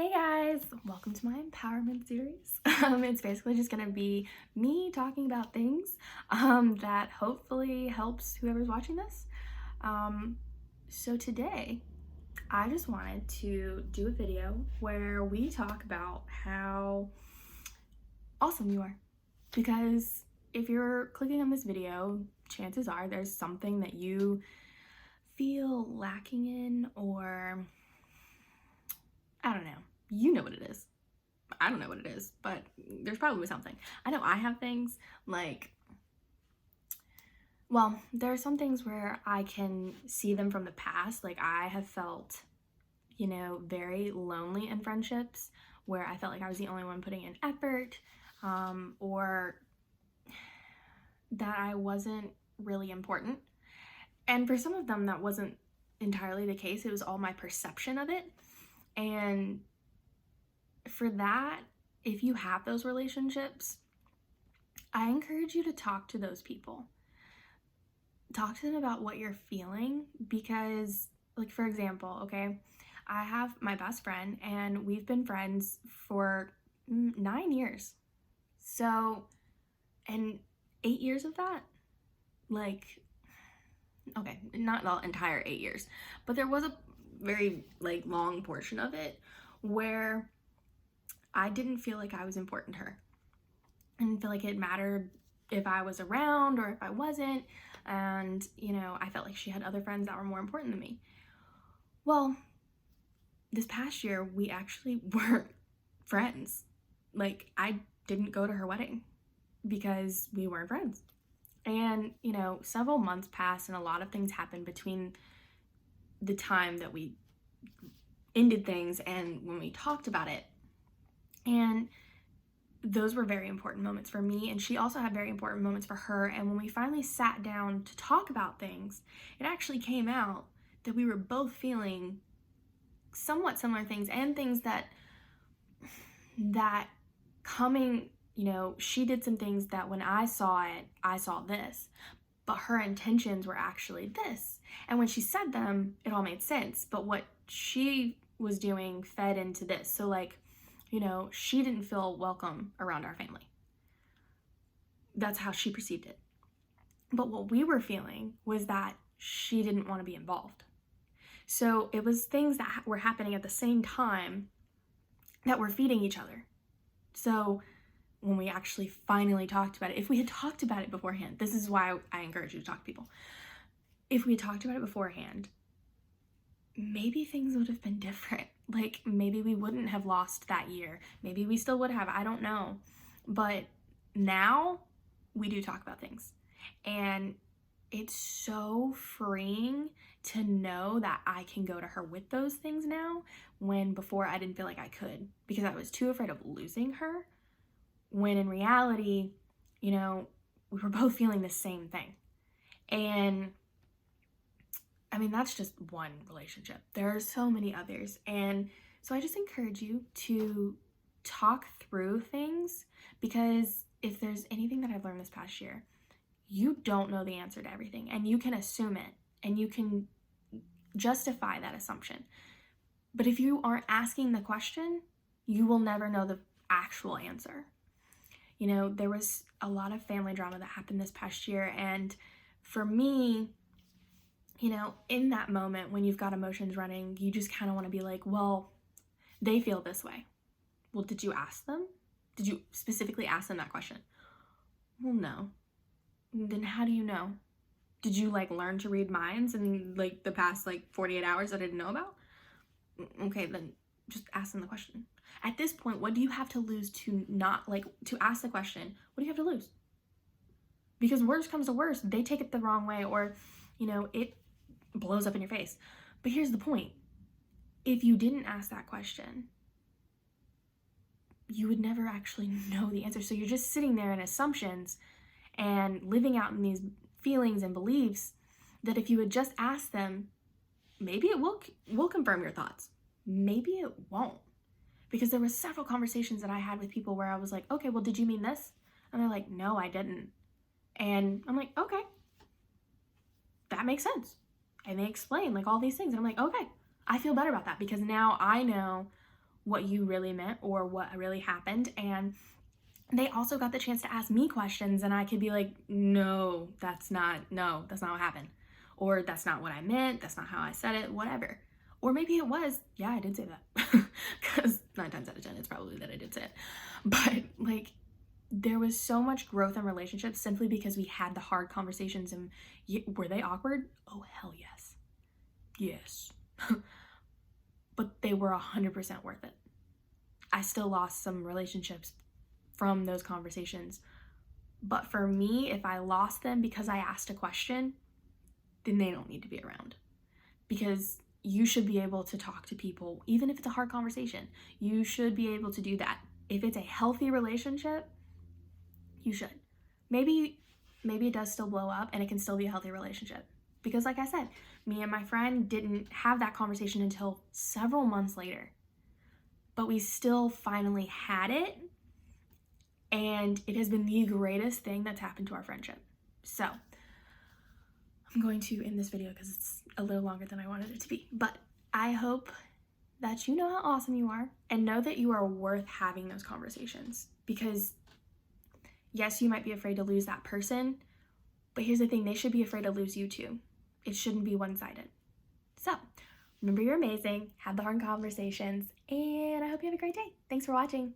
Hey guys, welcome to my empowerment series. It's basically just gonna be me talking about things that hopefully helps whoever's watching this. So today, I just wanted to do a video where we talk about how awesome you are. Because if you're clicking on this video, chances are there's something that you feel lacking in, or I don't know. You know what it is. I don't know what it is, but there's probably something. I know I have things like, well, there are some things where I can see them from the past. Like I have felt, very lonely in friendships where I felt like I was the only one putting in effort, or that I wasn't really important. And for some of them, that wasn't entirely the case. It was all my perception of it. And for that, if you have those relationships, I encourage you to talk to those people. Talk to them about what you're feeling because, like, for example, okay, I have my best friend and we've been friends for 9 years. So, and 8 years of that, like, okay, not the entire 8 years, but there was a very, long portion of it where I didn't feel like I was important to her. I didn't feel like it mattered if I was around or if I wasn't. And, I felt like she had other friends that were more important than me. Well, this past year, we actually weren't friends. Like, I didn't go to her wedding because we weren't friends. And, several months passed and a lot of things happened between the time that we ended things and when we talked about it. And those were very important moments for me, and she also had very important moments for her. And when we finally sat down to talk about things, it actually came out that we were both feeling somewhat similar things, and things that coming, she did some things that when I saw it, I saw this, but her intentions were actually this. And when she said them, it all made sense, but what she was doing fed into this. So she didn't feel welcome around our family. That's how she perceived it. But what we were feeling was that she didn't want to be involved. So it was things that were happening at the same time that were feeding each other. So when we actually finally talked about it, if we had talked about it beforehand, this is why I encourage you to talk to people. If we had talked about it beforehand, maybe things would have been different. Like maybe we wouldn't have lost that year. Maybe we still would have, I don't know. But now we do talk about things. And it's so freeing to know that I can go to her with those things now, when before I didn't feel like I could because I was too afraid of losing her. When in reality, we were both feeling the same thing. And I mean, that's just one relationship. There are so many others. And so I just encourage you to talk through things, because if there's anything that I've learned this past year, you don't know the answer to everything, and you can assume it and you can justify that assumption. But if you aren't asking the question, you will never know the actual answer. There was a lot of family drama that happened this past year, and for me, in that moment when you've got emotions running, you just kind of want to be like, well, they feel this way. Well, did you ask them? Did you specifically ask them that question? Well, no. Then how do you know? Did you learn to read minds in the past 48 hours that I didn't know about? Okay, then just ask them the question. At this point, what do you have to lose to not to ask the question? What do you have to lose? Because worst comes to worst, they take it the wrong way, or it blows up in your face. But here's the point. If you didn't ask that question, you would never actually know the answer. So you're just sitting there in assumptions and living out in these feelings and beliefs that if you had just asked them, maybe it will confirm your thoughts. Maybe it won't. Because there were several conversations that I had with people where I was like, okay, well, did you mean this? And they're like, no, I didn't. And I'm like, okay, that makes sense. And they explain all these things. And I'm like, okay, I feel better about that, because now I know what you really meant or what really happened. And they also got the chance to ask me questions, and I could be like, no, that's not what happened. Or that's not what I meant. That's not how I said it, whatever. Or maybe it was, yeah, I did say that. Because 9 times out of 10, it's probably that I did say it. But like, there was so much growth in relationships simply because we had the hard conversations. And were they awkward? Oh, hell yes. Yes. But they were 100% worth it. I still lost some relationships from those conversations. But for me, if I lost them because I asked a question, then they don't need to be around. Because you should be able to talk to people, even if it's a hard conversation. You should be able to do that. If it's a healthy relationship, you should. Maybe it does still blow up and it can still be a healthy relationship. Because like I said, me and my friend didn't have that conversation until several months later. But we still finally had it. And it has been the greatest thing that's happened to our friendship. So I'm going to end this video because it's a little longer than I wanted it to be. But I hope that you know how awesome you are and know that you are worth having those conversations. Because yes, you might be afraid to lose that person, but here's the thing, they should be afraid to lose you too. It shouldn't be one-sided. So remember, you're amazing, have the hard conversations, and I hope you have a great day. Thanks for watching.